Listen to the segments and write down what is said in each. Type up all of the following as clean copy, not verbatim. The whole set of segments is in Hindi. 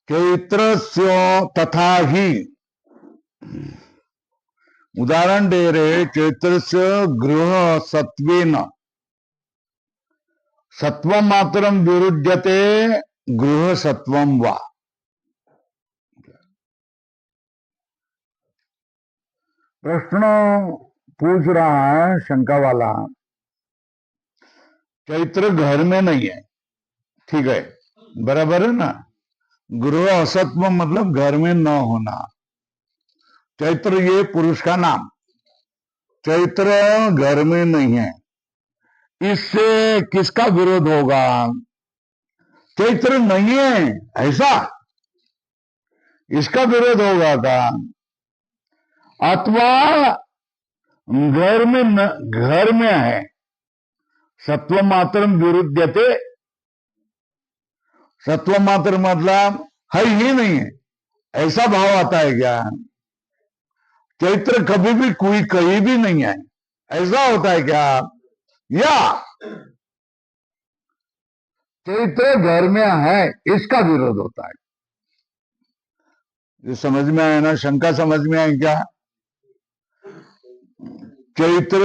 चैत्रस्य तथा ही, उदाहरण दे रहे, चैत्रस्य गृह सत्वेन सत्वम मात्रम विरुध्यते गृह सत्वम वा। प्रश्न पूछ रहा है शंका वाला, चैत्र घर में नहीं है, ठीक है, बराबर है ना। गृह असत्व मतलब घर में न होना। चैत्र ये पुरुष का नाम, चैत्र घर में नहीं है, इससे किसका विरोध होगा? चैत्र नहीं है ऐसा, इसका विरोध होगा का? अथवा घर में है, सत्व मात्रम विरुद्धते, सत्व मात्र मतलब है ही नहीं है, ऐसा भाव आता है क्या? चैत्र कभी भी कोई कहीं भी नहीं है, ऐसा होता है क्या? या चैत्र घर में है, इसका विरोध होता है। ये समझ में आया ना? शंका समझ में आई क्या? चैत्र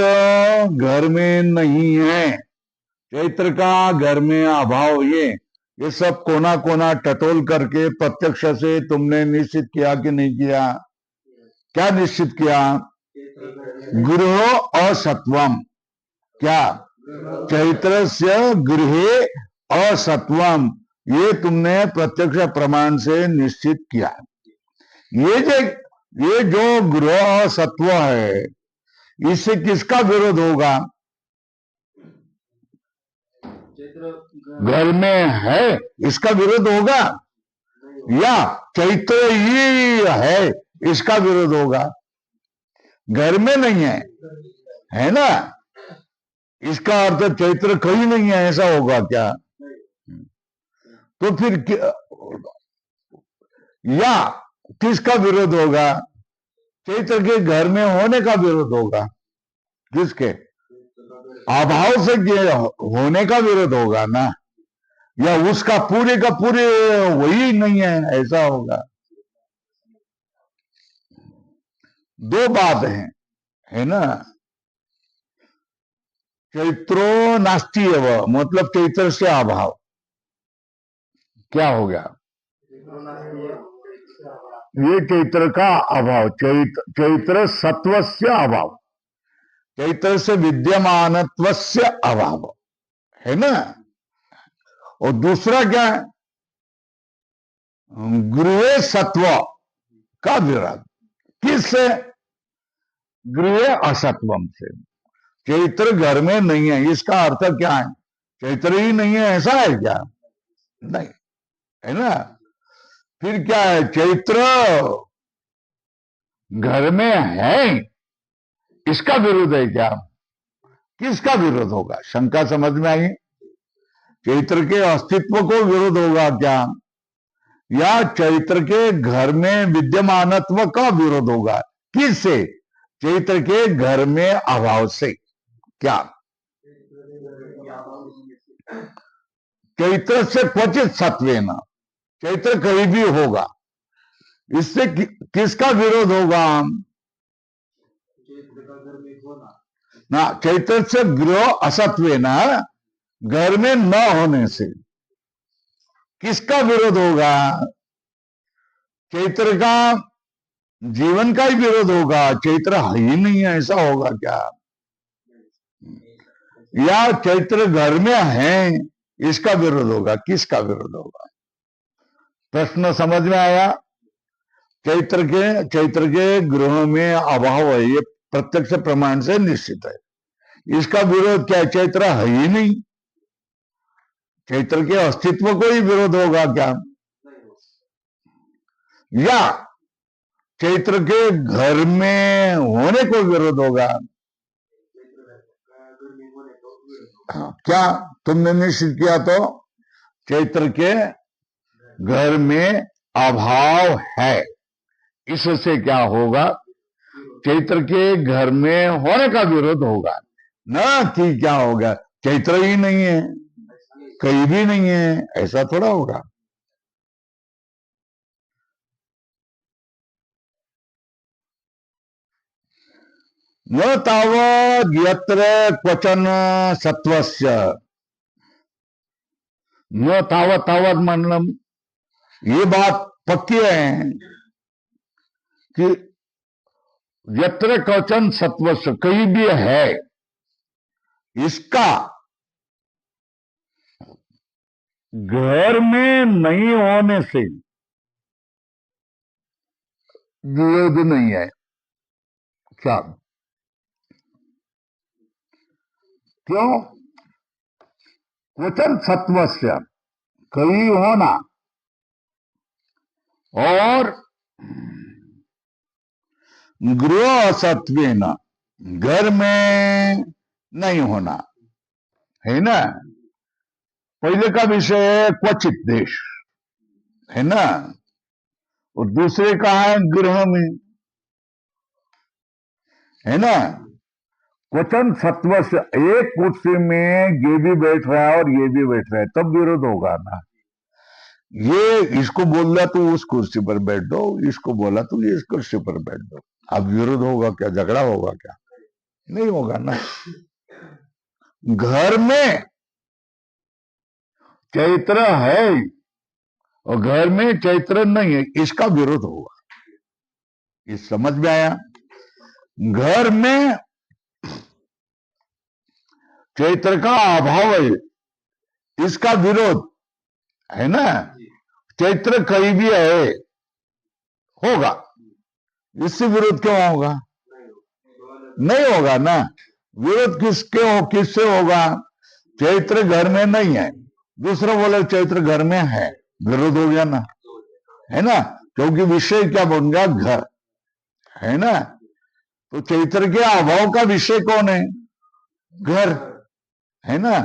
घर में नहीं है, चैत्र का घर में अभाव, ये सब कोना कोना टटोल करके प्रत्यक्ष से तुमने निश्चित किया कि नहीं किया? क्या निश्चित किया? गृह असत्वम। क्या? चैत्र से गृहे असत्वम, ये तुमने प्रत्यक्ष प्रमाण से निश्चित किया। ये जो गृह असत्व है, इससे किसका विरोध होगा? घर में है, इसका विरोध होगा? या चैत्र ही है, इसका विरोध होगा? घर में नहीं है ना, इसका अर्थ चैत्र कहीं नहीं है, ऐसा होगा क्या? तो फिर या किसका विरोध होगा? चैत्र के घर में होने का विरोध होगा। किसके? अभाव से होने का विरोध होगा ना, या उसका पूरे का पूरे वही नहीं है, ऐसा होगा। दो बात है ना। चैत्रो नास्ति एव, मतलब चैत्र से अभाव, क्या हो गया? ये चैत्र का अभाव, चैत्र सत्व से अभाव, चैत्र से विद्यमानत्व से अभाव है ना। और दूसरा क्या है? गृह सत्व का विरोध, किससे? गृह असत्वम से। चैत्र घर में नहीं है, इसका अर्थ क्या है? चैत्र ही नहीं है, ऐसा है क्या? नहीं है ना। फिर क्या है? चैत्र घर में है, इसका विरोध है क्या? किसका विरोध होगा? शंका समझ में आई? चैत्र के अस्तित्व को विरोध होगा क्या, या चैत्र के घर में विद्यमानत्व का विरोध होगा? किससे? चैत्र के घर में अभाव से। क्या? चैत्र से क्वचित सत्वेन, चैत्र कहीं भी होगा, इससे किसका विरोध होगा ना? चैत्र से गृह असत्वेन, घर में न होने से किसका विरोध होगा? चैत्र का जीवन का ही विरोध होगा, चैत्र है ही नहीं है, ऐसा होगा क्या? या चैत्र घर में है, इसका विरोध होगा? किसका विरोध होगा? प्रश्न समझ में आया? चैत्र के गृह में अभाव है, ये प्रत्यक्ष प्रमाण से निश्चित है। इसका विरोध क्या है? चैत्र है ही नहीं, चैत्र के अस्तित्व को ही विरोध होगा क्या? या चैत्र के घर में होने को विरोध होगा? क्या तुमने निश्चित किया? तो चैत्र के घर में अभाव है, इससे क्या होगा? चैत्र के घर में होने का विरोध होगा ना, कि क्या होगा? चैत्र ही नहीं है, कहीं भी नहीं है, ऐसा थोड़ा होगा। न तावद यत्र क्वचन सत्वस्य, न तावत तावत मतलब ये बात पक्की है कि यत्र क्वचन सत्वस्य कहीं भी है, इसका घर में नहीं होने से विरोध नहीं है। क्या? क्यों? क्वचन सत्वस्य कहीं होना और गृह असत्वेन घर में नहीं होना है ना। पहले का विषय है क्वचित देश, है ना, और दूसरे का है गृह में, है ना। क्वचन सत्व से एक कुर्सी में ये भी बैठ रहा है और ये भी बैठ रहा है, तब विरोध होगा ना। ये इसको बोला तो उस कुर्सी पर बैठ दो, इसको बोला तो ये इस कुर्सी पर बैठ दो, अब विरोध होगा क्या? झगड़ा होगा क्या? नहीं होगा ना। घर में चैत्र है और घर में चैत्र नहीं है, इसका विरोध होगा। ये समझ में आया? घर में चैत्र का अभाव है, इसका विरोध है ना। चैत्र कहीं भी है होगा, इससे विरोध क्यों होगा? नहीं होगा ना। विरोध किससे होगा? चैत्र घर में नहीं है, दूसरा बोले चैत्र घर में है, विरोध हो गया ना, है ना। क्योंकि विषय क्या बन गया? घर, है ना। तो चैत्र के अभाव का विषय कौन है? घर, है ना।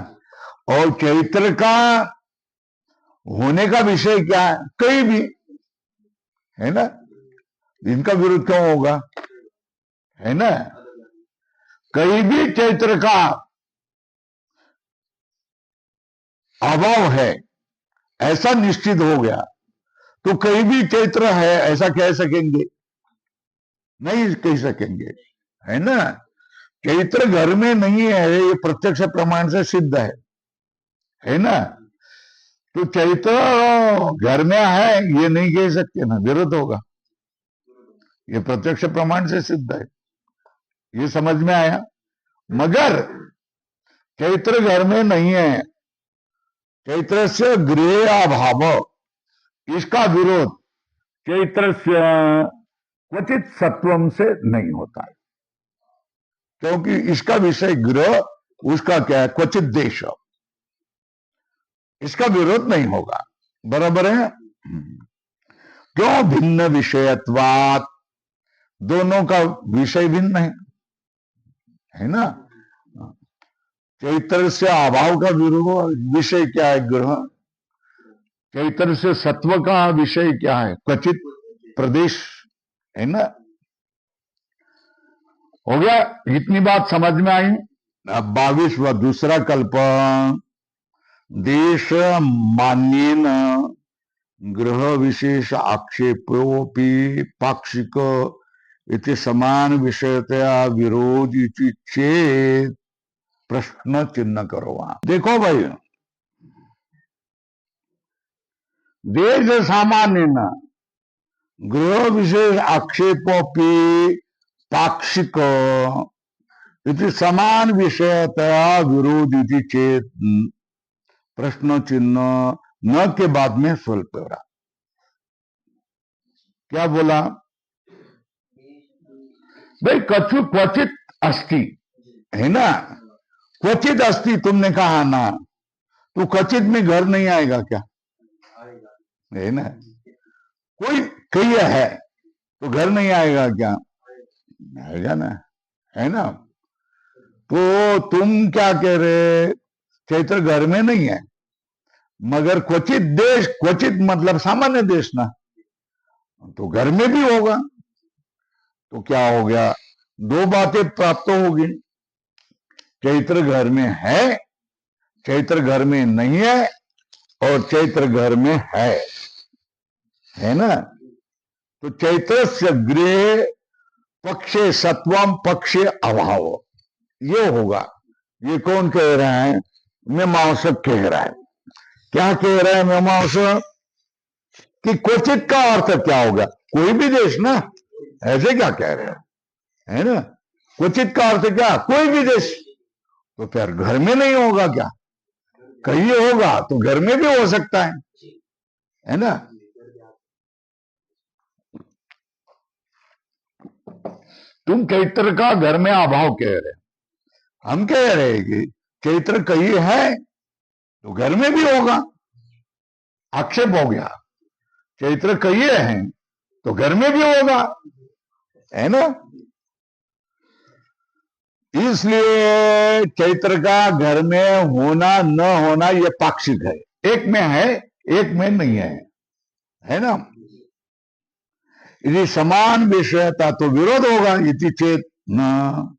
और चैत्र का होने का विषय क्या है? कहीं भी, है ना। इनका विरोध क्यों होगा? है ना। कहीं भी चैत्र का अभाव है ऐसा निश्चित हो गया, तो कहीं भी चैत्र है ऐसा कह सकेंगे? नहीं कह सकेंगे, है ना। चैत्र घर में नहीं है, ये प्रत्यक्ष प्रमाण से सिद्ध है ना। तो चैत्र घर में है ये नहीं कह सकते ना, विरोध होगा। ये प्रत्यक्ष प्रमाण से सिद्ध है, ये समझ में आया। मगर चैत्र घर में नहीं है, चैत्र से गृह अभाव, इसका विरोध चैत्र से क्वचित सत्वम से नहीं होता है, क्योंकि इसका विषय गृह, उसका क्या है? क्वचित देश, इसका विरोध नहीं होगा। बराबर है? क्यों? भिन्न विषयत्वात, दोनों का विषय भिन्न है ना। चैत्र से अभाव का विरोध विषय क्या है? ग्रह। चैत्र से सत्व का विषय क्या है? क्वचित प्रदेश, है ना। हो गया? इतनी बात समझ में आई। अब 22वां दूसरा कल्प, देश मान्येन गृह विशेष आक्षेपोपि पाक्षिक इति समान विषयतया विरोधी चेत प्रश्न चिन्ह करो। वहां देखो भाई, देश सामान्य न गृह विशेष आक्षेपोपि पाक्षिक इति समान विषयतया विरोधी चेत प्रश्न चिन्ह न के बाद में स्वल्प रहा। क्या बोला भाई? कछु क्वचित अस्ति, है ना। क्वचित अस्ति तुमने कहा ना, तो क्वचित में घर नहीं आएगा क्या? है ना। कोई कही है तो घर नहीं आएगा क्या? आएगा ना, है ना। तो तुम क्या कह रहे? चैत्र घर में नहीं है, मगर क्वचित देश, क्वचित मतलब सामान्य देश ना, तो घर में भी होगा। तो क्या हो गया? दो बातें प्राप्त होगी। चैत्र घर में है, चैत्र घर में नहीं है, और चैत्र घर में है ना। तो चैत्र से गृह पक्षे सत्वम पक्षे अभाव, ये होगा। ये कौन कह रहा है? मीमांसक कह रहा है। क्या कह रहा है मीमांसक? कि क्वचित का अर्थ क्या होगा? कोई भी देश ना, ऐसे क्या कह रहे हो, है ना? क्वचित का अर्थ क्या? कोई भी देश। तो फिर घर में नहीं होगा क्या? कहीं होगा तो घर में भी हो सकता है ना? तुम चैत्र का घर में अभाव कह रहे, हम कह रहे हैं कि चैत्र कहीं है तो घर में भी होगा। आक्षेप हो गया। चैत्र कहीं है तो घर में भी होगा, है ना? इसलिए चैत्र का घर में होना न होना यह पाक्षिक है। एक में है, एक में नहीं है ना? यदि समान विषयता तो विरोध होगा। इति चेत न।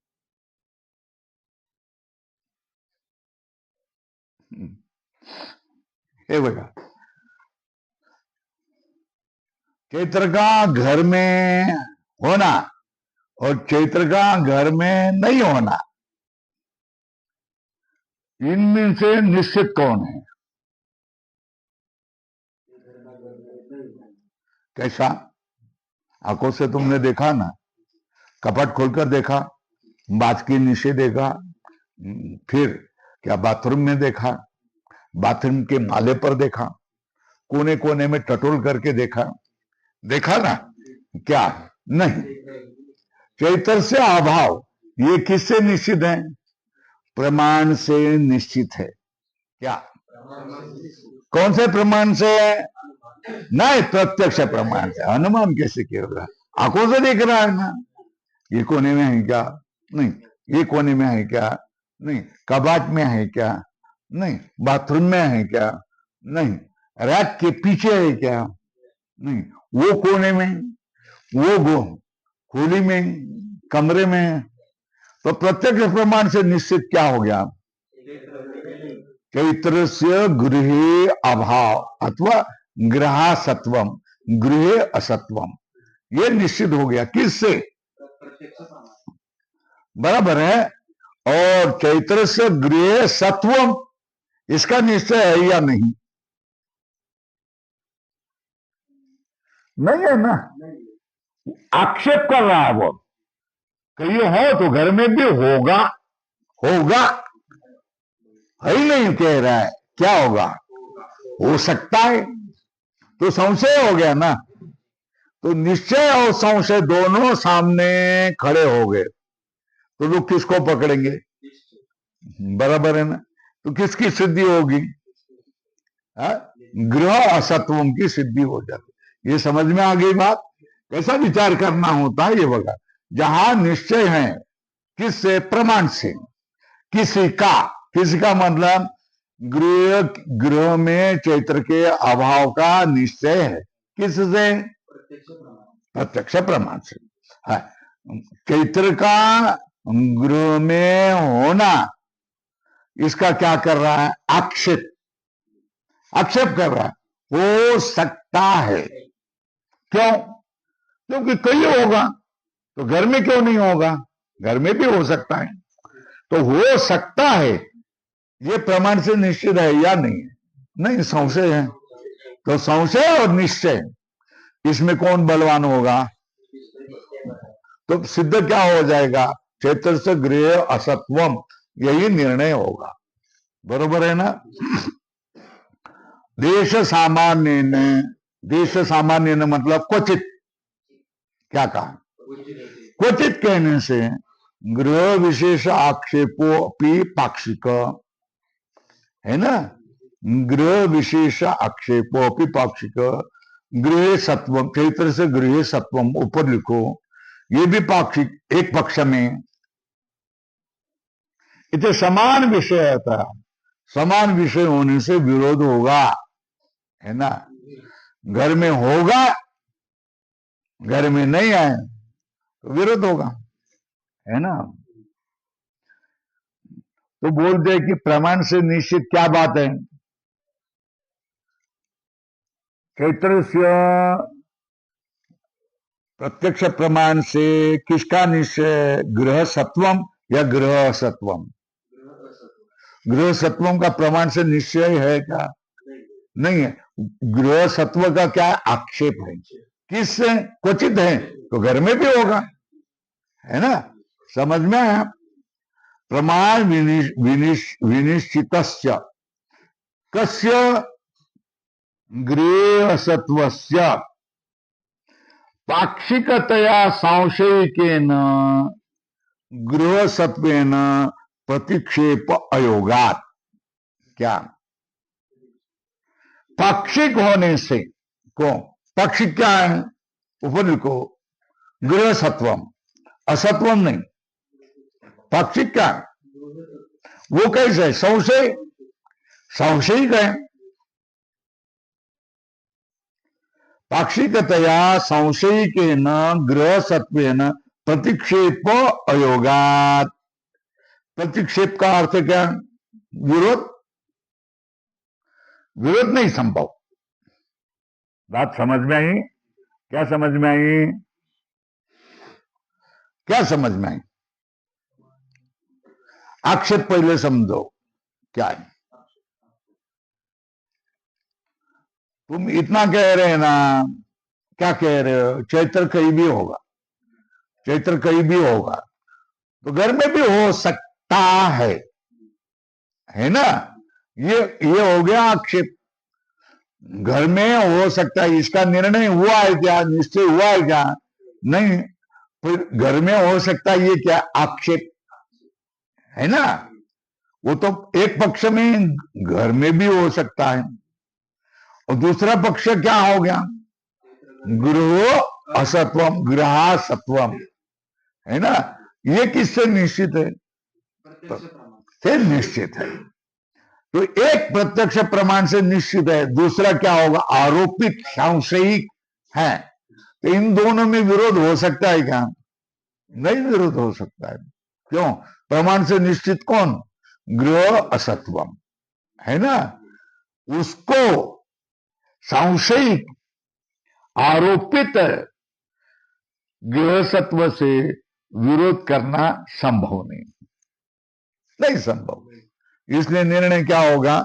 बेटा, चैत्र का घर में होना और चैत्र का घर में नहीं होना, इनमें से निश्चित कौन है? कैसा? आंखों से तुमने देखा ना, कपट खोलकर देखा, बाज के नीचे देखा, फिर क्या बाथरूम में देखा, बाथरूम के माले पर देखा, कोने कोने में टटोल करके देखा, देखा ना? क्या? नहीं। चैत्र से अभाव ये किससे निश्चित है? प्रमाण से निश्चित है। क्या? कौन से प्रमाण से? नहीं, प्रत्यक्ष प्रमाण से। अनुमान कैसे किया रहा? आंखों से देख रहा है ना। ये कोने में है क्या? नहीं। ये कोने में है क्या? नहीं। कबाट में है क्या? नहीं। बाथरूम में है क्या? नहीं। रैक के पीछे है क्या? नहीं। वो कोने में, वो खोली में, कमरे में। तो प्रत्यक्ष प्रमाण से निश्चित क्या हो गया? चैत्र से गृहे अभाव अथवा ग्रहासत्वम, गृहे असत्वम, ये निश्चित हो गया। किससे? बराबर है। और चैत्र से गृह सत्वम, इसका निश्चय है या नहीं? नहीं है ना। आक्षेप कर रहा है वो। कहीं हो तो घर में भी होगा, होगा है ही नहीं कह रहा है। क्या होगा? हो सकता है। तो संशय हो गया ना। तो निश्चय और संशय दोनों सामने खड़े हो गए, तो लोग किसको पकड़ेंगे? बराबर है ना? तो किसकी सिद्धि होगी? ग्रह असत्वम की सिद्धि हो जाती। ये समझ में आ गई बात? कैसा विचार करना होता है ये बगा। जहां निश्चय है किससे? प्रमाण से। किसी का मतलब गृह, गृह में चैत्र के अभाव का निश्चय है। किससे? प्रत्यक्ष प्रमाण से। चैत्र का गृह में होना, इसका क्या कर रहा है? आक्षेप, आक्षेप कर रहा है। हो सकता है। क्यों? क्योंकि कहीं होगा तो घर में क्यों नहीं होगा? घर में भी हो सकता है। तो हो सकता है ये प्रमाण से निश्चित है या नहीं? नहीं, संशय है। तो संशय और निश्चय, इसमें कौन बलवान होगा? तो सिद्ध क्या हो जाएगा? चैत्र से गृह असत्वम, यही निर्णय होगा। बरोबर है ना? देश सामान्य ने, देश सामान्य ने मतलब क्वचित। क्या कहा? क्वचित कहने से गृह विशेष आक्षेपो अपनी पाक्षिक, है ना? गृह विशेष आक्षेपो अपनी पाक्षिक, गृह सत्वम, चैत्र से गृह सत्वम ऊपर लिखो, ये भी पाक्षिक, एक पक्ष में। इसे समान विषय था। समान विषय होने से विरोध होगा, है ना? घर में होगा, घर में नहीं आए तो विरोध होगा, है ना? तो बोलते हैं कि प्रमाण से निश्चित क्या बात है? चैत्र से प्रत्यक्ष प्रमाण से किसका निश्चय? गृह सत्वम या गृह असत्वम? गृह सत्वम का प्रमाण से निश्चय है क्या? नहीं है। गृह सत्व का क्या आक्षेप है? किससे? क्वचित है तो घर में भी होगा, है ना? समझ में आया? प्रमाण विनिश्चितस्य कस्य गृह सत्वस्य पाक्षिकतया सांशयिकेन गृह सत्वेन प्रतिक्षेप अयोगात। क्या? पाक्षिक होने से को, पाक्षिक क्या है? ऊपर लिखो गृह सत्वम, असत्वम नहीं। पाक्षिक क्या है? वो कैसे है? संशय, संशयिक है। पाक्षिकतया संशयिकेन गृह सत्वेन प्रतिक्षेप अयोगात। प्रतिक्षेप का अर्थ क्या? विरोध, विरोध नहीं संभव। बात समझ में आई? क्या समझ में आई? क्या समझ में आई? आक्षेप पहले समझो क्या है। तुम इतना कह रहे हैं ना, क्या कह रहे हो? चैत्र कहीं भी होगा, चैत्र कहीं भी होगा तो घर में भी हो सकता है ना? ये हो गया आक्षेप। घर में हो सकता है, इसका निर्णय हुआ है क्या? निश्चय हुआ है क्या? नहीं। फिर घर में हो सकता है, ये क्या? आक्षेप है ना? वो तो एक पक्ष में घर में भी हो सकता है, और दूसरा पक्ष क्या हो गया? गृह असत्वम, गृह सत्वम, है ना? ये किससे निश्चित है? से निश्चित है। तो एक प्रत्यक्ष प्रमाण से निश्चित है, दूसरा क्या होगा? आरोपित, सांशयिक है। तो इन दोनों में विरोध हो सकता है क्या? नहीं विरोध हो सकता है। क्यों? प्रमाण से निश्चित कौन? गृह असत्वम, है ना? उसको सांशयिक आरोपित गृह सत्व से विरोध करना संभव नहीं, नहीं संभव। इसलिए निर्णय क्या होगा?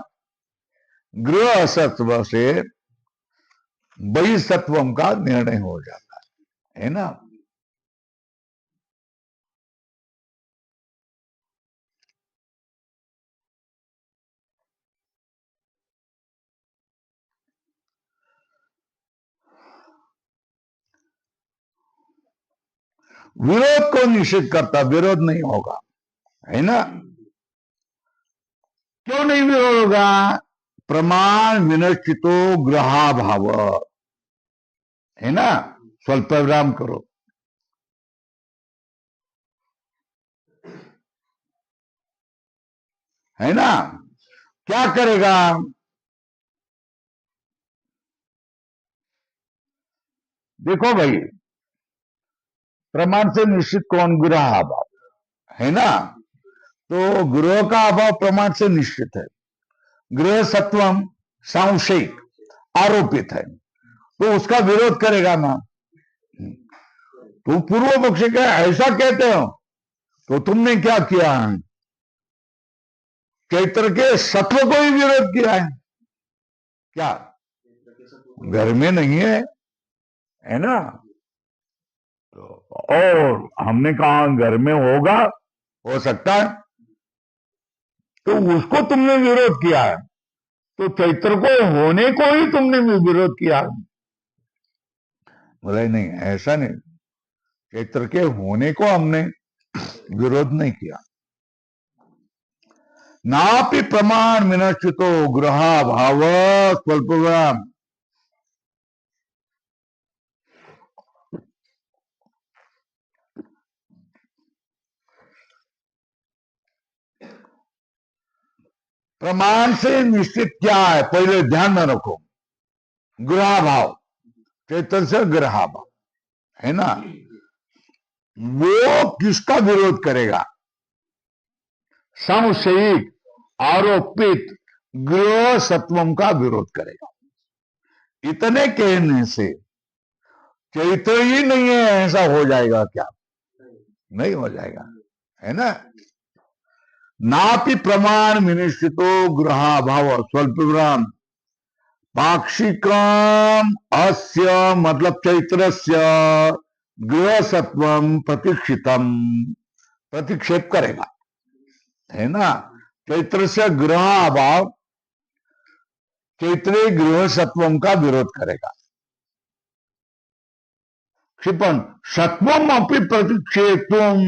गृह असत्व से बहिसत्वम का निर्णय हो जाता है ना? विरोध को निषेध करता, विरोध नहीं होगा, है ना? क्यों नहीं विरोध होगा? प्रमाण विनश्चितो ग्रहाभाव, है ना? स्वल्प विराम करो। है ना? क्या करेगा? देखो भाई, प्रमाण से निश्चित कौन? गृह अभाव, है ना? तो गृह का अभाव प्रमाण से निश्चित है। गृह सत्वम सांशयिक, आरोपित है, तो उसका विरोध करेगा ना। तो पूर्व पक्ष क्या ऐसा कहते हो? तो तुमने क्या किया है? चैत्र के सत्व को ही विरोध किया है। क्या? घर में नहीं है ना? तो और हमने कहा घर में होगा, हो सकता है, तो उसको तुमने विरोध किया है। तो चैत्र को होने को ही तुमने विरोध किया। बोला नहीं, ऐसा नहीं, चैत्र के होने को हमने विरोध नहीं किया। नापि प्रमाण विनश्चितो गृह भाव स्वल्प। प्रमाण से निश्चित क्या है? पहले ध्यान में रखो, गृह भाव, चैत्र से गृह भाव, है ना? वो किसका विरोध करेगा? संशयिक आरोपित गृह सत्वम का विरोध करेगा। इतने कहने से चैत्र ही नहीं है ऐसा हो जाएगा क्या? नहीं हो जाएगा, है ना। नापि प्रमाण विनिश्चितो ग्रहाभाव स्वल्प विराम पाक्षिकम अस्य मतलब चैत्रस्य गृह सत्वम प्रतीक्षितम, प्रतिक्षेप करेगा, है ना। चैत्र से ग्रह अभाव चैत्रीय गृह सत्वम का विरोध करेगा। क्षिपण सत्वम अपनी प्रतिक्षेपम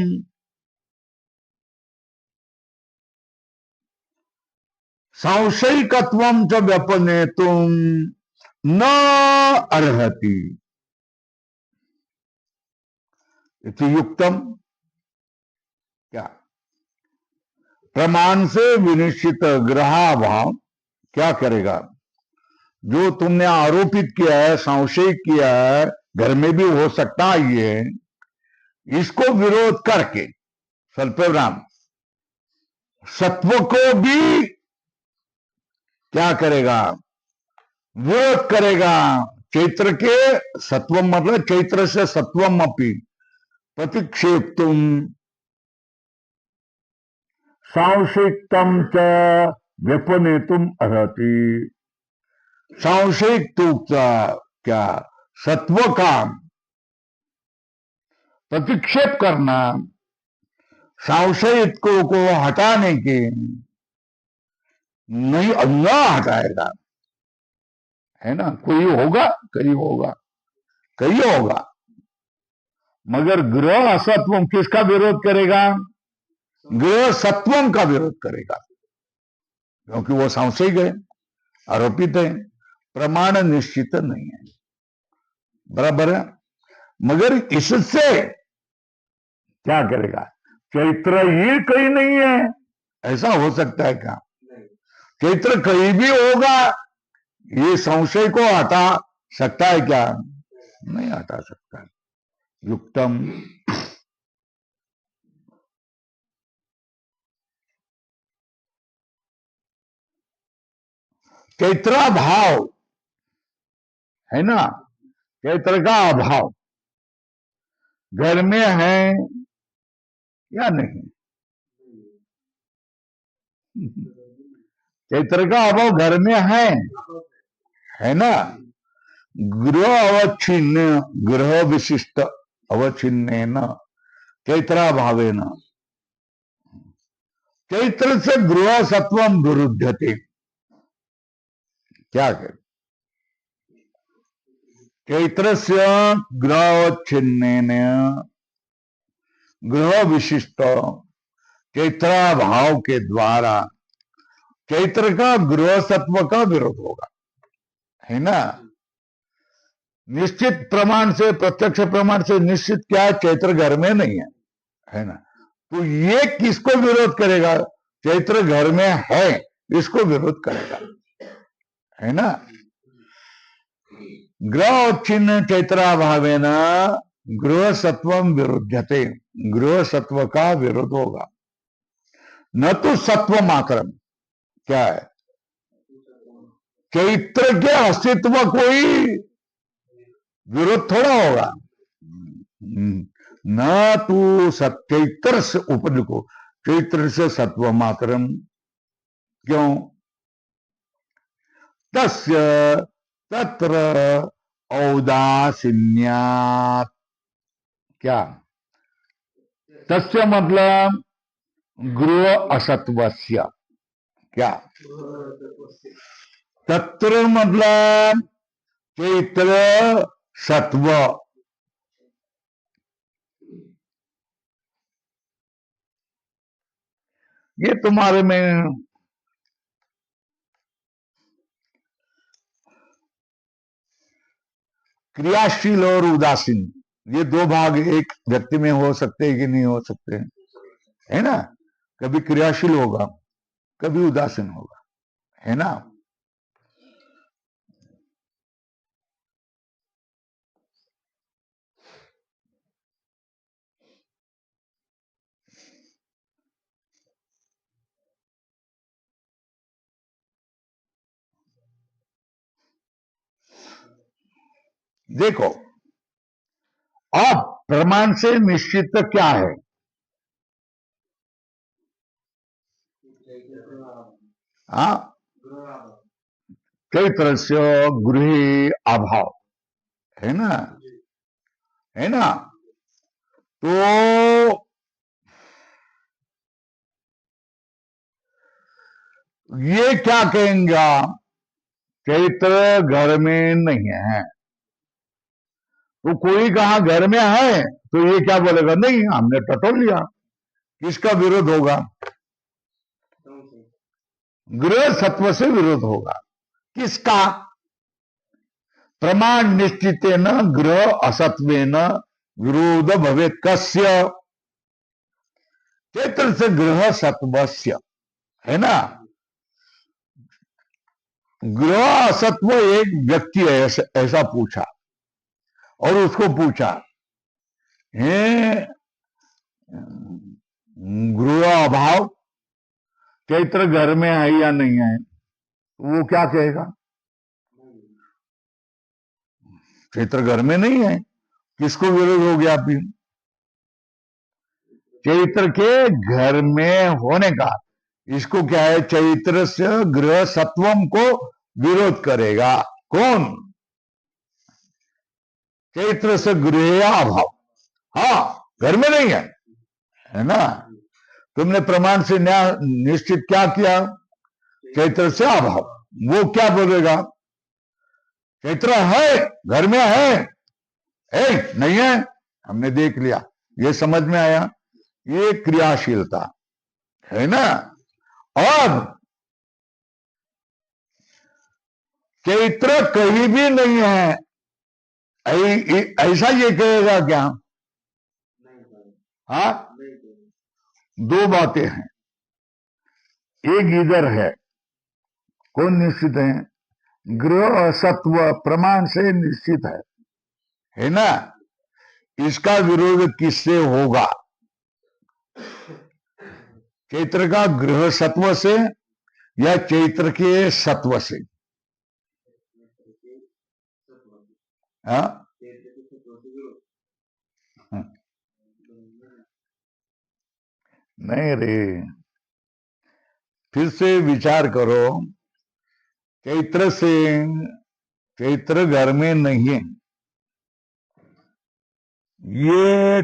सांशयिकत्वम च व्यपनेतुम न अर्हति इति युक्तम। क्या प्रमाण से विनिश्चित ग्रहाभाव क्या करेगा? जो तुमने आरोपित किया है, संशय किया है, घर में भी हो सकता है ये, इसको विरोध करके स्वल्पविराम सत्व को भी क्या करेगा? विरोध करेगा। चैत्र के सत्वम मतलब चैत्र से सत्वम अपी प्रतिक्षेप तुम सांशिकतम च व्यपनेतुम अर्हति। सांशिक तो क्या सत्व का प्रतिक्षेप करना, संशयित को हटाने के नहीं, अल्लाह हटाएगा, है ना। कोई होगा, कहीं होगा, कहीं होगा, मगर ग्रह असत्वम किसका विरोध करेगा? ग्रह सत्वम का विरोध करेगा, क्योंकि वो संशयिक है, आरोपित है, प्रमाण निश्चित नहीं है, बराबर है। मगर इससे क्या करेगा? चैत्र ये कहीं नहीं है, ऐसा हो सकता है क्या? चैत्र कहीं भी होगा, ये संशय को हटा सकता है क्या? नहीं हटा सकता। युक्तम चैत्रा भाव है ना, चैत्र का अभाव घर में है या नहीं? चैत्र का अभाव घर में है ना। गृह अवच्छिन्न, गृह विशिष्ट अवच्छिन्न न चैत्रा भावे न चैत्र से गृह सत्वम विरुद्धते। क्या कर चैत्र से ग्रहवच्छिन्न गृह विशिष्ट चैत्रा भाव के द्वारा चैत्र का गृह सत्व का विरोध होगा, है ना। निश्चित प्रमाण से, प्रत्यक्ष प्रमाण से निश्चित क्या है? चैत्र घर में नहीं है ना। तो ये किसको विरोध करेगा? चैत्र घर में है, इसको विरोध करेगा, है ना। ग्रह चिन्ह चैत्राभावे न गृह सत्वम विरुद्धते, गृह सत्व का विरोध होगा। न तो सत्व मात्रम, क्या है? चैत्र के अस्तित्व कोई विरोध थोड़ा होगा। न तो चैत्र से उपज को, चैत्र से सत्व मात्रम, क्यों? तस्य तत्र औदासीन्यात्। क्या तस्य मतलब गृह असत्वस्य। क्या तत्र मतलब चैत्र सत्व, ये तुम्हारे में क्रियाशील और उदासीन, ये दो भाग एक व्यक्ति में हो सकते हैं कि नहीं हो सकते, है ना। कभी क्रियाशील होगा, कभी उदासीन होगा, है ना। देखो अब प्रमाण से निश्चित क्या है? हाँ, चैत्र से गृह अभाव है ना, है ना। तो ये क्या कहेंगे आप? चैत्र घर में नहीं है, तो कोई कहा घर में है, तो ये क्या बोलेगा? नहीं, हमने टटोल लिया। किसका विरोध होगा? गृह सत्व से विरोध होगा। किसका? प्रमाण निश्चित न गृह असत्व न विरोध भवे कस्य? चैत्र से गृह सत्वस्य, है ना। गृह असत्व एक व्यक्ति है, ऐसा पूछा, और उसको पूछा है गृह अभाव चैत्र घर में है या नहीं है, वो क्या कहेगा? चैत्र घर में नहीं है। किसको विरोध हो गया? फिर चैत्र के घर में होने का, इसको क्या है? चैत्र से गृह सत्वम को विरोध करेगा। कौन? चैत्र से गृह अभाव। हाँ, घर में नहीं है ना। तुमने प्रमाण से न्याय निश्चित क्या किया? चैत्र से अभाव। वो क्या बोलेगा? चैत्र है, घर में है नहीं है, हमने देख लिया, ये समझ में आया। ये क्रियाशीलता है ना। और चैत्र कहीं भी नहीं है, ऐसा ये कहेगा क्या? हाँ, दो बातें हैं। एक इधर है, कौन निश्चित है? गृह असत्व प्रमाण से निश्चित है ना। इसका विरोध किससे होगा? चैत्र का गृह सत्व से या चैत्र के सत्व से? हाँ, नहीं रे, फिर से विचार करो। चैत्र से, चैत्र घर में नहीं है, ये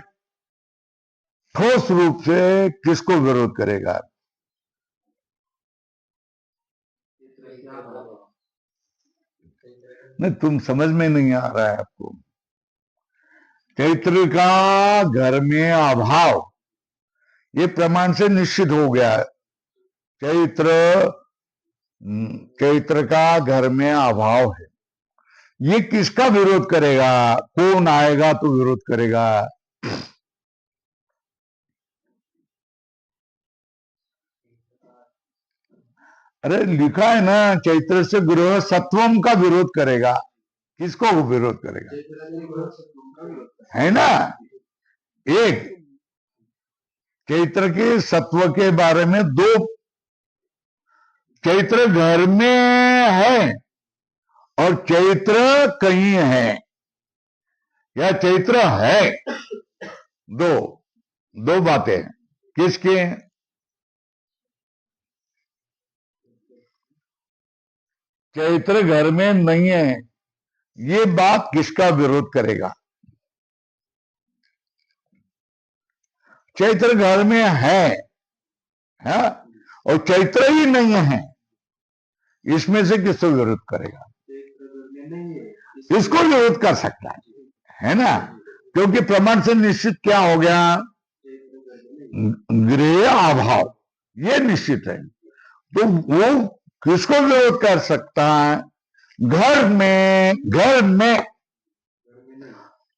ठोस रूप से किसको विरोध करेगा? नहीं, तुम समझ में नहीं आ रहा है आपको। चैत्र का घर में अभाव ये प्रमाण से निश्चित हो गया है। चैत्र चैत्र का घर में अभाव है, ये किसका विरोध करेगा? कौन आएगा तो विरोध करेगा? अरे लिखा है ना, चैत्र से गृह सत्वम का विरोध करेगा। किसको वो विरोध करेगा? है ना। एक चैत्र के सत्व के बारे में दो, चैत्र घर में है और चैत्र कहीं है, या चैत्र है, दो दो बातें। किसके? चैत्र घर में नहीं है, ये बात किसका विरोध करेगा? चैत्र घर में है और चैत्र ही नहीं है, इसमें से किसको विरोध करेगा? इसको विरोध कर सकता है ना, क्योंकि प्रमाण से निश्चित क्या हो गया? गृह अभाव, ये निश्चित है। तो वो किसको विरोध कर सकता है? घर में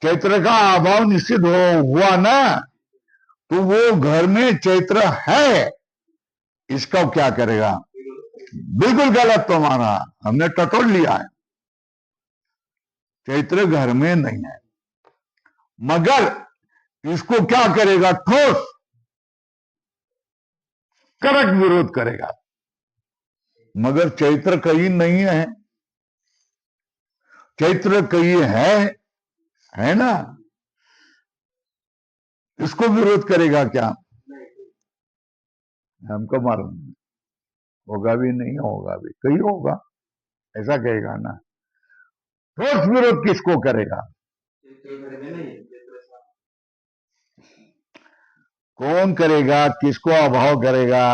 चैत्र का अभाव निश्चित हुआ ना, तो वो घर में चैत्र है, इसका क्या करेगा? बिल्कुल गलत तुम्हारा, हमने टटोल लिया है। चैत्र घर में नहीं है, मगर इसको क्या करेगा? ठोस कड़क विरोध करेगा। मगर चैत्र कहीं नहीं है, चैत्र कहीं है ना। इसको विरोध करेगा क्या? हमको मालूम नहीं। होगा भी नहीं होगा भी, कहीं होगा, ऐसा कहेगा ना। ठोस विरोध किसको करेगा? कौन करेगा? किसको अभाव करेगा?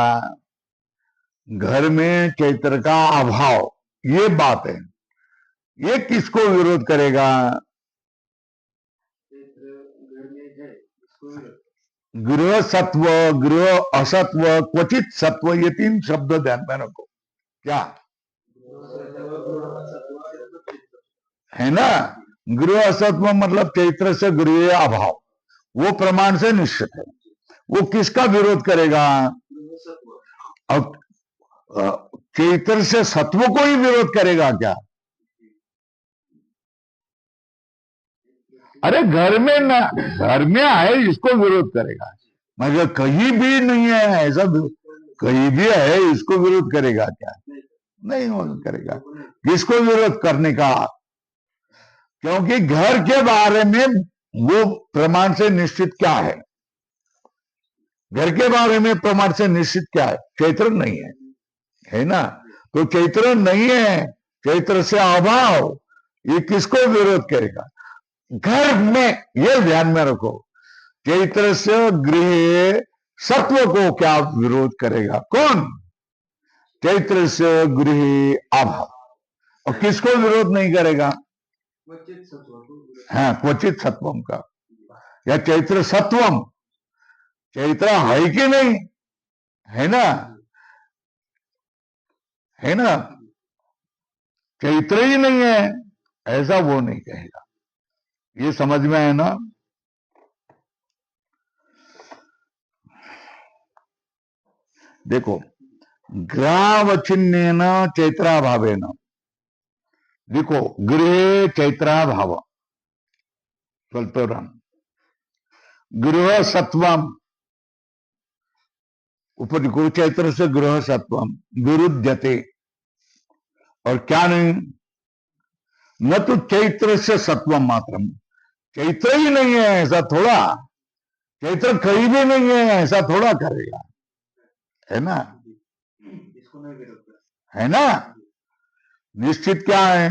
घर में चैत्र का अभाव, ये बात है। ये किसको विरोध करेगा? गृह सत्व, गृह असत्व, क्वचित सत्व, ये 3 शब्द ध्यान में रखो। क्या है ना? गृह असत्व मतलब चैत्र से गृह अभाव, वो प्रमाण से निश्चित है। वो किसका विरोध करेगा? अब चैत्र से सत्व को ही विरोध करेगा क्या? अरे घर में ना, घर में है, इसको विरोध करेगा। मगर कहीं भी नहीं है ऐसा, कहीं भी है इसको विरोध करेगा क्या? नहीं विरोध करेगा। किसको विरोध करने का? क्योंकि घर के बारे में वो प्रमाण से निश्चित क्या है? घर के बारे में प्रमाण से निश्चित क्या है? चैत्र नहीं है ना? तो चैत्र नहीं है, चैत्र से अभाव, ये किसको विरोध करेगा? घर में, ये ध्यान में रखो। चैत्र से गृह सत्व को क्या विरोध करेगा? कौन? चैत्र से गृह अभाव। और किसको विरोध नहीं करेगा? हाँ, क्वचित सत्वम का, या चैत्र सत्वम। चैत्र है कि नहीं है ना? है ना? चैत्र ही नहीं है ऐसा वो नहीं कहेगा। ये समझ में है ना? देखो, ग्रावचिन्नेन चैत्राभावेन, देखो गृहे चैत्राभाव, स्वल्पराम गृह सत्वम, ऊपर को चैत्र से गृह सत्वम विरुद्धते। और क्या नहीं? न तो चैत्र से सत्वम मात्रम, चैत्र ही नहीं है ऐसा थोड़ा, चैत्र कहीं भी नहीं है ऐसा थोड़ा करेगा, है ना? है ना? निश्चित क्या है?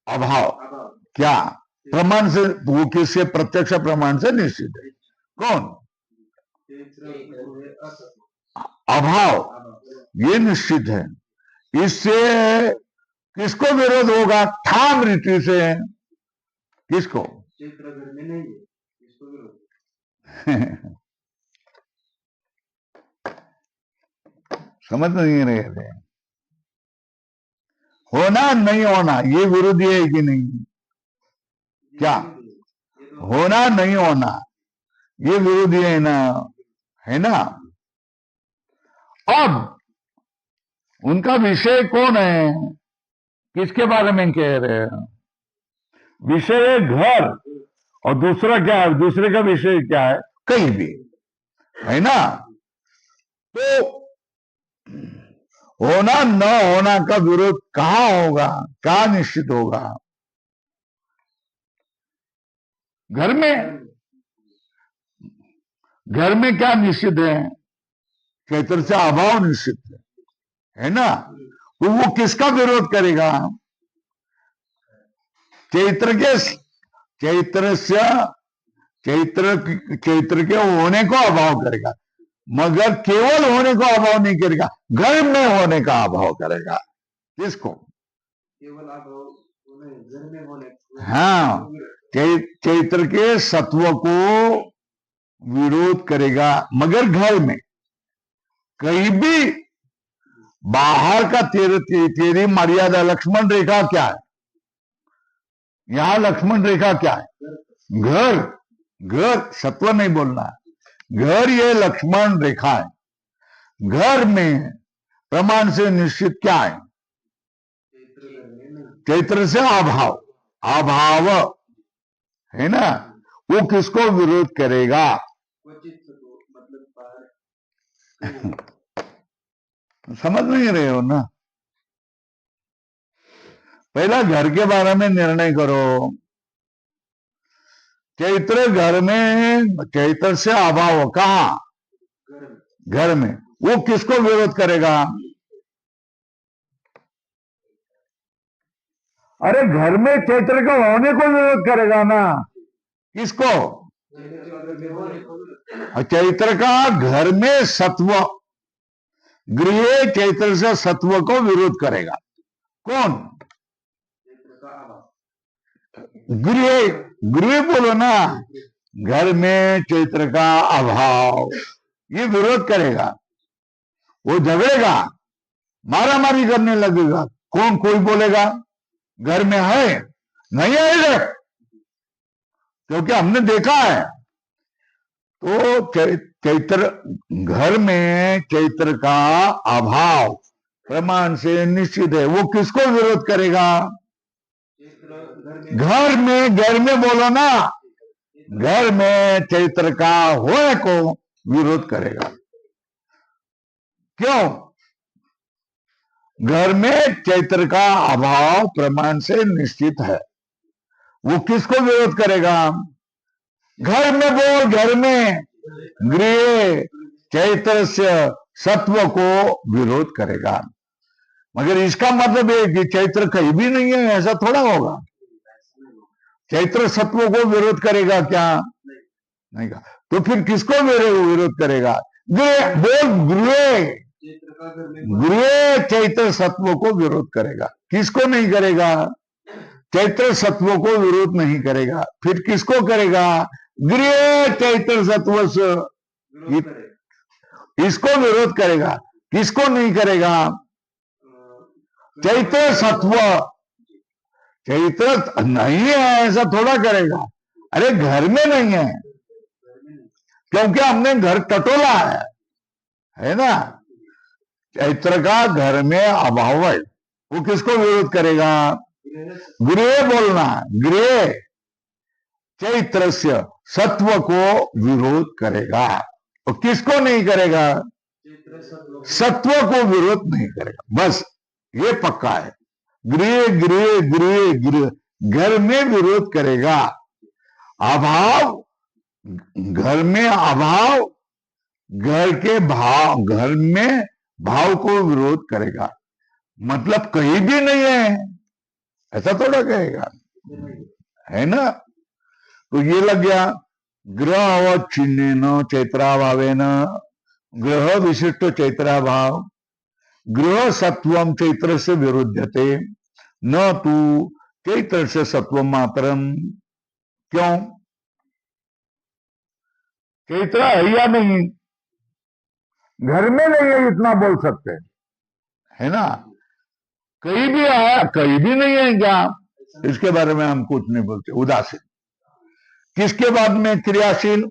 अभाव। क्या प्रमाण से? वो किससे? प्रत्यक्ष प्रमाण से निश्चित है। कौन? अभाव, ये निश्चित है। इससे किसको विरोध होगा? ठाम रीति से। किसको? समझ नहीं रहे थे। होना नहीं होना ये विरोधी है कि नहीं? क्या होना नहीं होना ये विरोधी है ना? है ना? अब उनका विषय कौन है? किसके बारे में कह रहे हैं? विषय है घर, और दूसरा क्या है? दूसरे का विषय क्या है? कहीं भी, है ना? तो होना न होना का विरोध कहां होगा? क्या निश्चित होगा? घर में। घर में क्या निश्चित है? चैत्र से अभाव निश्चित है ना? तो वो किसका विरोध करेगा? चैत्र के, चैत्र से, चैत्र के होने को अभाव करेगा, मगर केवल होने को अभाव नहीं करेगा, घर में होने का अभाव करेगा। किसको? केवल अभाव घर में होने। हाँ, चैत्र के सत्व को विरोध करेगा, मगर घर में। कहीं भी बाहर का तेरी मर्यादा, लक्ष्मण रेखा क्या है? यहां लक्ष्मण रेखा क्या है? घर। घर सत्व नहीं बोलना, घर ये लक्ष्मण रेखा है। घर में प्रमाण से निश्चित क्या है? चैत्र से अभाव, अभाव, है ना? वो किसको विरोध करेगा? समझ नहीं रहे हो ना? पहला घर के बारे में निर्णय करो। चैत्र घर में, चैत्र से अभाव कहां? घर में। वो किसको विरोध करेगा? अरे घर में चैत्र का होने को विरोध करेगा ना। किसको? चैत्र का घर में सत्व, गृह चैत्र से सत्व को विरोध करेगा। कौन? गृह, गृह बोलो ना। घर में चैत्र का अभाव, ये विरोध करेगा। वो झगड़ेगा, मारामारी करने लगेगा। कौन? कोई बोलेगा घर में है, नहीं है इधर, क्योंकि हमने देखा है। तो चैत्र, घर में चैत्र का अभाव प्रमाण से निश्चित है। वो किसको विरोध करेगा? घर में, घर में बोलो ना। घर में चैत्र का होने को विरोध करेगा। क्यों? घर में चैत्र का अभाव प्रमाण से निश्चित है। वो किसको विरोध करेगा? घर में बोल, घर में गृह चैत्र से सत्व को विरोध करेगा। मगर इसका मतलब है कि चैत्र कहीं भी नहीं है, ऐसा थोड़ा होगा। चैत्र सत्व को विरोध करेगा क्या? नहीं का। तो फिर किसको विरोध करेगा? गृह बोल, गृह, गृह चैत्र सत्व को विरोध करेगा। किसको नहीं करेगा? चैत्र सत्व को विरोध नहीं करेगा। फिर किसको करेगा? गृह चैत्र सत्व से इसको विरोध करेगा। किसको नहीं करेगा? चैत्र सत्व, चैत्र नहीं है ऐसा थोड़ा करेगा। अरे घर में नहीं है, क्योंकि हमने घर टटोला है ना। चैत्र का घर में अभाव है, वो किसको विरोध करेगा? गृह बोलना, गृह चैत्र से सत्व को विरोध करेगा। तो किसको नहीं करेगा? सत्व को विरोध नहीं करेगा। बस ये पक्का है। गृह, गृह, गृह, गृह घर में विरोध करेगा। अभाव, घर में अभाव, घर के भाव, घर में भाव को विरोध करेगा। मतलब कहीं भी नहीं है ऐसा थोड़ा कहेगा, है ना। तो ये लग गया। ग्रह अवच्छिन्न चैत्राभावेन, ग्रह विशिष्ट चैत्राभाव, गृह सत्वम चैत्र से विरुद्धते, न तू चैत्र से सत्व मात्रम। क्यों? चैत्र है या नहीं? घर में नहीं है, इतना बोल सकते है ना। कहीं भी आया, कहीं भी नहीं है क्या? इसके बारे में हम कुछ नहीं बोलते। उदासीन। किसके बाद में क्रियाशील?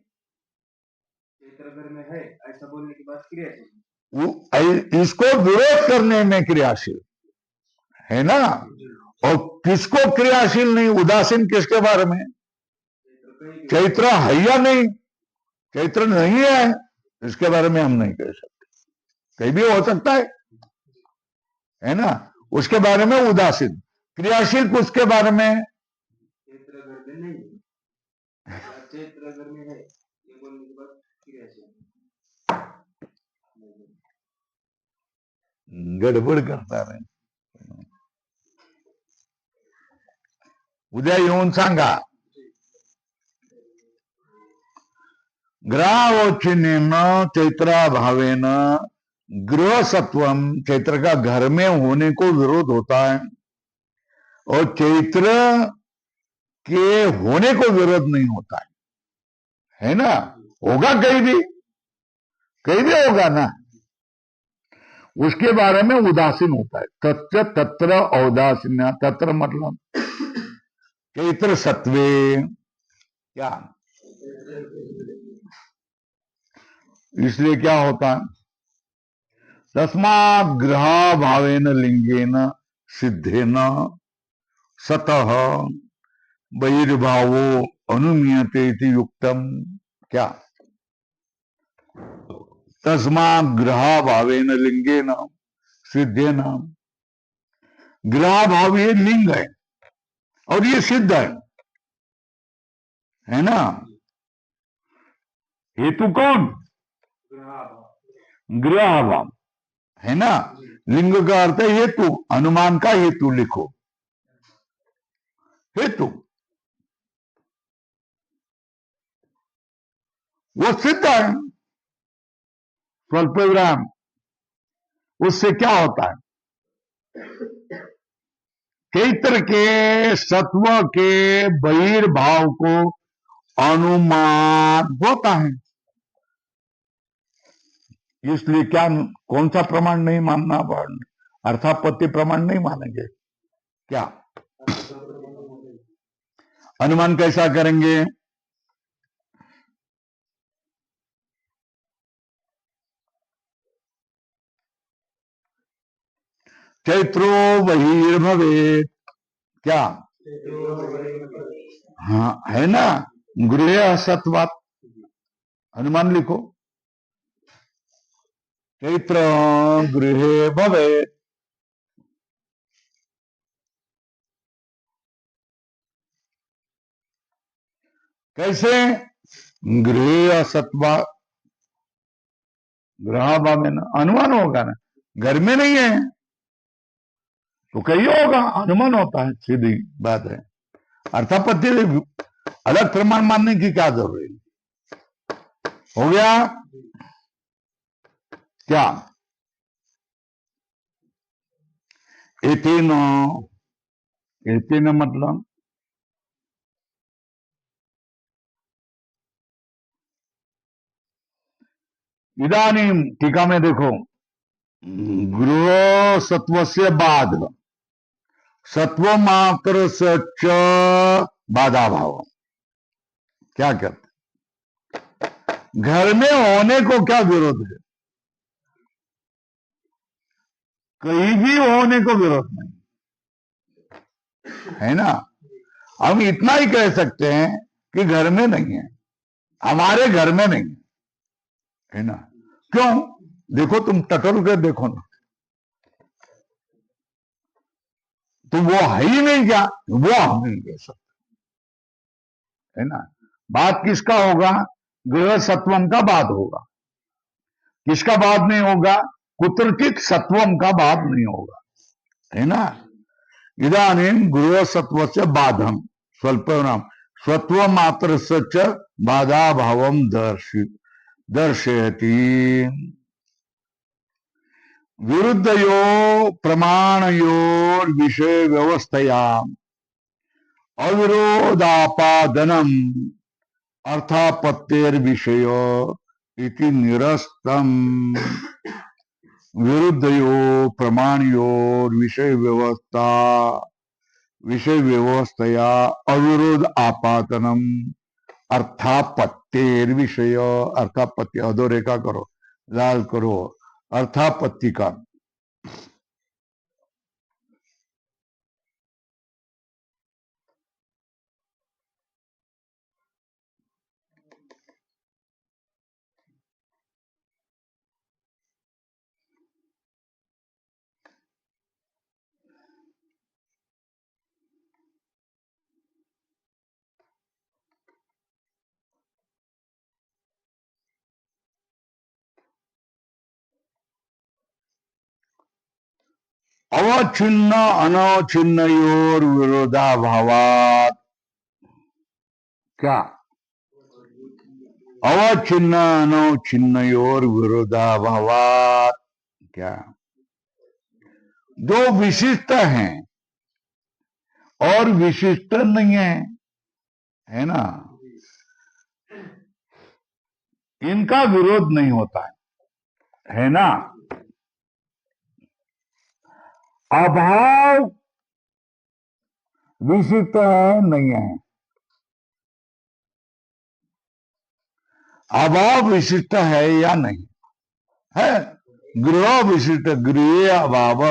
घर में है ऐसा बोलने के बाद क्रियाशील, इसको विरोध करने में क्रियाशील है ना। और किसको क्रियाशील नहीं? उदासीन किसके बारे में? चैत्र है या नहीं? चैत्र नहीं है, इसके बारे में हम नहीं कह सकते। कहीं भी हो सकता है ना। उसके बारे में उदासीन। क्रियाशील किसके बारे में? चैत्र घर में नहीं, चैत्र घर में है ये बोलने के बाद क्रियाशील। गडबड करता रहे। उद्या येऊन सांगा। ग्रहावच्छिन्न चैत्राभावेन गृह सत्वम, चैत्र का घर में होने को विरोध होता है। और चैत्र के होने को विरोध नहीं होता है ना। होगा कहीं भी होगा ना। उसके बारे में उदासीन होता है। तत्र तत्र औदासीन, तत्र मतलब चैत्र सत्वे क्या, इसलिए क्या होता है? तस्मात् ग्रह भावेन लिंगेन सिद्धेन सतः बहिर्भावो अनुमीयते इति युक्तम। क्या? तस्मात् ग्रह भावेन लिंगेन सिद्धेन, गृह भाव ये लिंग है और ये सिद्ध है ना। हेतु कौन? ग्रहाभाव। गृह भाव है ना। लिंग का अर्थ है हेतु, अनुमान का हेतु लिखो, हेतु वो सिद्ध है। स्वल्प विराम, उससे क्या होता है? चैत्र के सत्व के बहिर्भाव को अनुमान होता है। इसलिए क्या, कौन सा प्रमाण नहीं मानना? अर्थापत्ति प्रमाण नहीं मानेंगे क्या? अनुमान कैसा करेंगे? चैत्रो बहिर्भवेत्, क्या? हाँ है ना, गृह सत्वात, अनुमान लिखो, चैत्र गृहे भवेत्। कैसे? गृह सत्वा, ग्रह में ना अनुमान होगा ना, घर में नहीं है तो कहीं होगा, अनुमान होता है, सीधी बात है। अर्थापत्ति अलग प्रमाण मानने की क्या जरूरत है? हो गया क्या? एतेन, एतेन मतलब इदानीं टीका में देखो, गृह सत्व से बाद सत्व मात्र सच बाधा भाव, क्या कहते? घर में होने को क्या विरोध है? कहीं भी होने को विरोध नहीं है ना। हम इतना ही कह सकते हैं कि घर में नहीं है, हमारे घर में नहीं है ना। क्यों? देखो, तुम टटोल कर देखो ना, तो वो है ही नहीं क्या? वो हम नहीं कह सकते है ना। बात किसका होगा? गृह सत्वम का बात होगा। किसका बात नहीं होगा? कुत्रचित सत्वम का बात नहीं होगा, है ना। इदानीं गृह सत्व से बाधम स्वल्प नाम स्वत्व मात्र सच बाधा भावम दर्शयति। विरुद्धयो प्रमाणयोर विषय व्यवस्थया अविरोधापादनम अर्थापत्तेर विषय इति निरस्तम। विरुद्धयो प्रमाणयोर विषय व्यवस्थया अविरोध आपातनम अर्थापत्तेर विषय, अर्थापत्ति अधोरेखा करो, लाल करो, अर्थापत्ति का अवच्छिन्न अनवच्छिन्नयोर विरोधाभावात्, क्या? अवच्छिन्न अनवच्छिन्नयोर विरोधाभावात्, क्या? दो विशिष्ट हैं और विशिष्ट नहीं है ना, इनका विरोध नहीं होता है ना। अभाव विशिष्ट है नहीं है, अभाव विशिष्ट है या नहीं है। गृह विशिष्ट, गृह अभाव,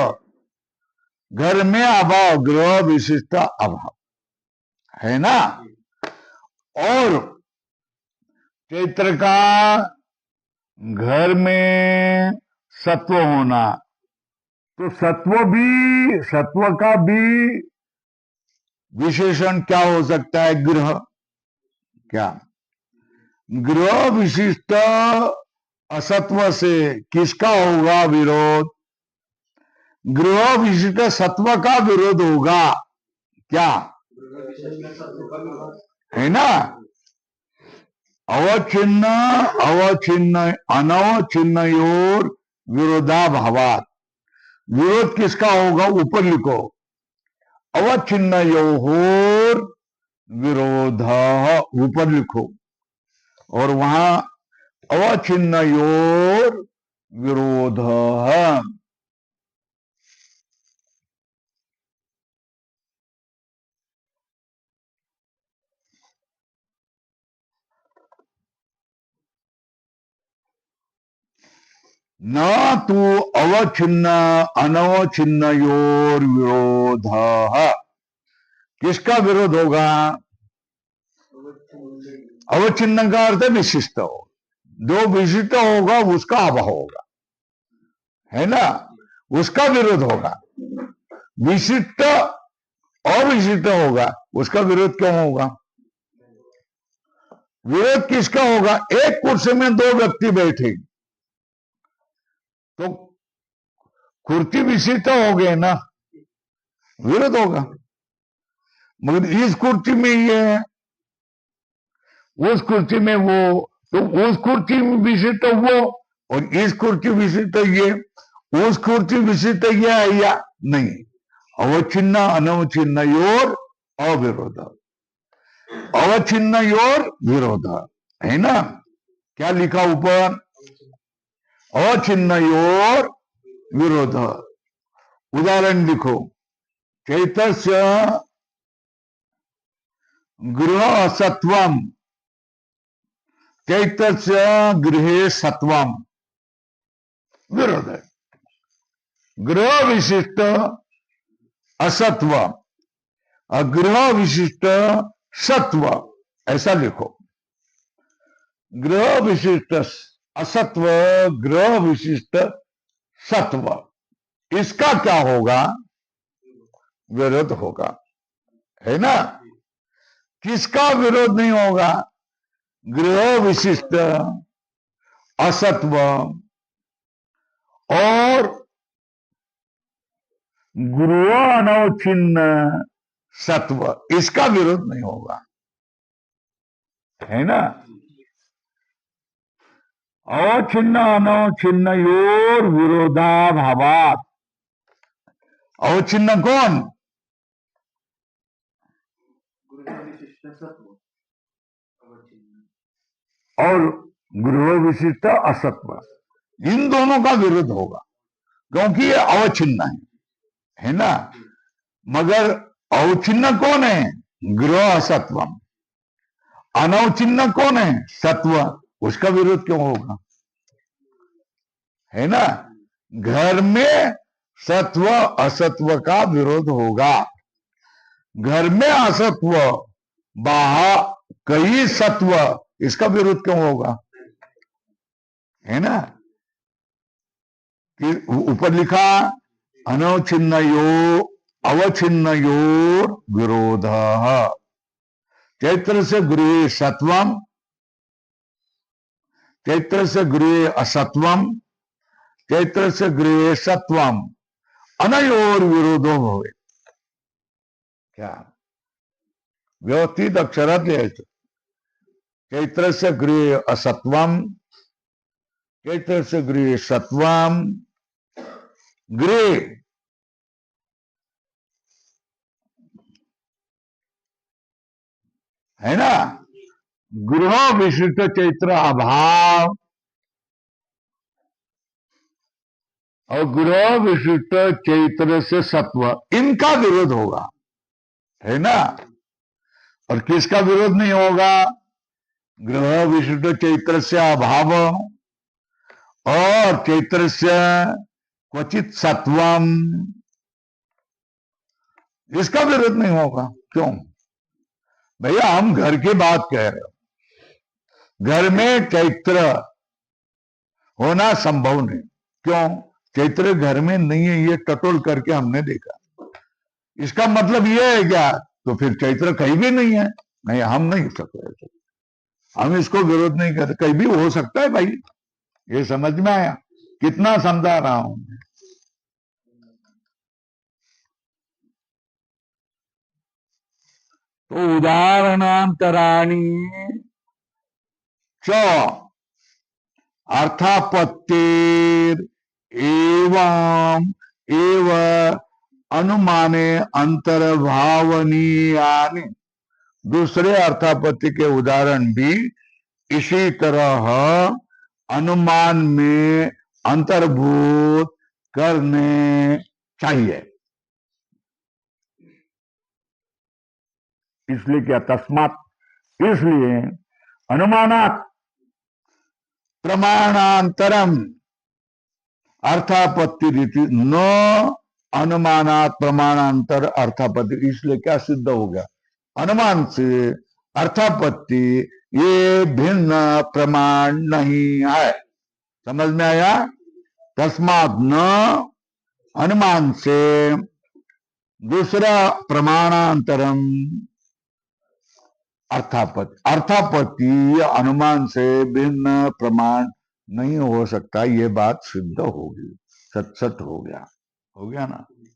घर में अभाव, गृह विशिष्ट अभाव है ना। और चैत्र का घर में सत्व होना, तो सत्व का भी विशेषण क्या हो सकता है? ग्रह। क्या ग्रह विशिष्ट असत्व से किसका होगा विरोध? ग्रह विशिष्ट सत्व का विरोध होगा। क्या है ना? अवच्छिन्न अवच्छिन्न अनवच्छिन्नयोर विरोधाभावात। विरोध किसका होगा? ऊपर लिखो, अवच्छिन्नयोर विरोध, ऊपर लिखो, और वहां अवच्छिन्नयोर विरोध। न तो अवच्छिन्न अनवच्छिन्नयोर विरोध। किसका विरोध होगा? अवच्छिन्न का अर्थ है विशिष्ट हो। जो विशिष्ट होगा उसका अभाव होगा, है ना? उसका विरोध होगा। विशिष्ट अविशिष्ट होगा, उसका विरोध क्यों होगा? विरोध किसका होगा? एक कुर्सी में दो व्यक्ति बैठे तो कुर्सी विशिष्ट हो गए ना, विरोध होगा। मगर इस कुर्सी में ये है, उस कुर्सी में वो, तो उस कुर्सी विशिष्ट वो और इस कुर्सी विशिष्ट ये, उस कुर्सी विशिष्ट ये है या नहीं? अवच्छिन्न अनवच्छिन्न योर अविरोध, अवच्छिन्न योर विरोध, है ना? क्या लिखा ऊपर? अवच्छिन्न योर विरोध। उदाहरण लिखो, चैतस्य गृह असत्वम, चैतस्य गृहे सत्वम। विरोध है। गृह विशिष्ट असत्व, गृह विशिष्ट सत्व, ऐसा लिखो। गृह विशिष्ट असत्व, गृह विशिष्ट सत्व, इसका क्या होगा? विरोध होगा, है ना? किसका विरोध नहीं होगा? गृह विशिष्ट असत्व और गृह अनवच्छिन्न सत्व, इसका विरोध नहीं होगा, है ना? अवच्छिन्न अनवच्छिन्न योर विरोधाभावात। अवच्छिन्न कौन? और गृह विशिष्ट असत्व, इन दोनों का विरोध होगा, क्योंकि ये अवच्छिन्न है ना? मगर अवच्छिन्न कौन है? गृह असत्वम। अनवच्छिन्न कौन है? सत्व। उसका विरोध क्यों होगा? है ना? घर में सत्व असत्व का विरोध होगा। घर में असत्व, बाहर कई सत्व, इसका विरोध क्यों होगा? है ना? कि ऊपर लिखा अनवच्छिन्नयो अवच्छिन्नयोर विरोध। चैत्र से गृहे सत्वम, चैत्र से गृहे असत्वम, चैत्र से गृहे सत्वम, अनयोर विरोधो भवे। क्या व्यवस्थित अक्षरात लिहायचं? चैत्र से गृहे असत्वम, चैत्र से गृहे सत्वम, गृह है ना? गृह विशिष्ट चैत्र अभाव और गृह विशिष्ट चैत्र से सत्व, इनका विरोध होगा, है ना? और किसका विरोध नहीं होगा? गृह विशिष्ट चैत्र से अभाव और चैत्र से क्वचित सत्वम, इसका विरोध नहीं होगा। क्यों भैया? हम घर की बात कह रहे हो, घर में चैत्र होना संभव नहीं। क्यों? चैत्र घर में नहीं है, ये टटोल करके हमने देखा। इसका मतलब ये है क्या? तो फिर चैत्र कहीं भी नहीं है। नहीं, हम नहीं सकते, हम इसको विरोध नहीं करते, कहीं भी हो सकता है भाई। ये समझ में आया? कितना समझा रहा हूं मैं। तो उदाहरणांतराणी च अर्थापत्तिर एवं एव अनुमाने अंतर्भावनीयानि। दूसरे अर्थापत्ति के उदाहरण भी इसी तरह अनुमान में अंतर्भूत करने चाहिए। इसलिए क्या? तस्मात्, इसलिए अनुमानात प्रमाणांतरम अर्थापत्ति रीति न अनुमानात प्रमाणांतर अर्थापत्ति। इसलिए क्या सिद्ध हो गया? अनुमान से अर्थापत्ति ये भिन्न प्रमाण नहीं है। समझ में आया? तस्मात् न अनुमान से दूसरा प्रमाणांतरम अर्थापत्ति, अर्थापत्ति अनुमान से भिन्न प्रमाण नहीं हो सकता। ये बात सिद्ध होगी, सच सच हो गया ना।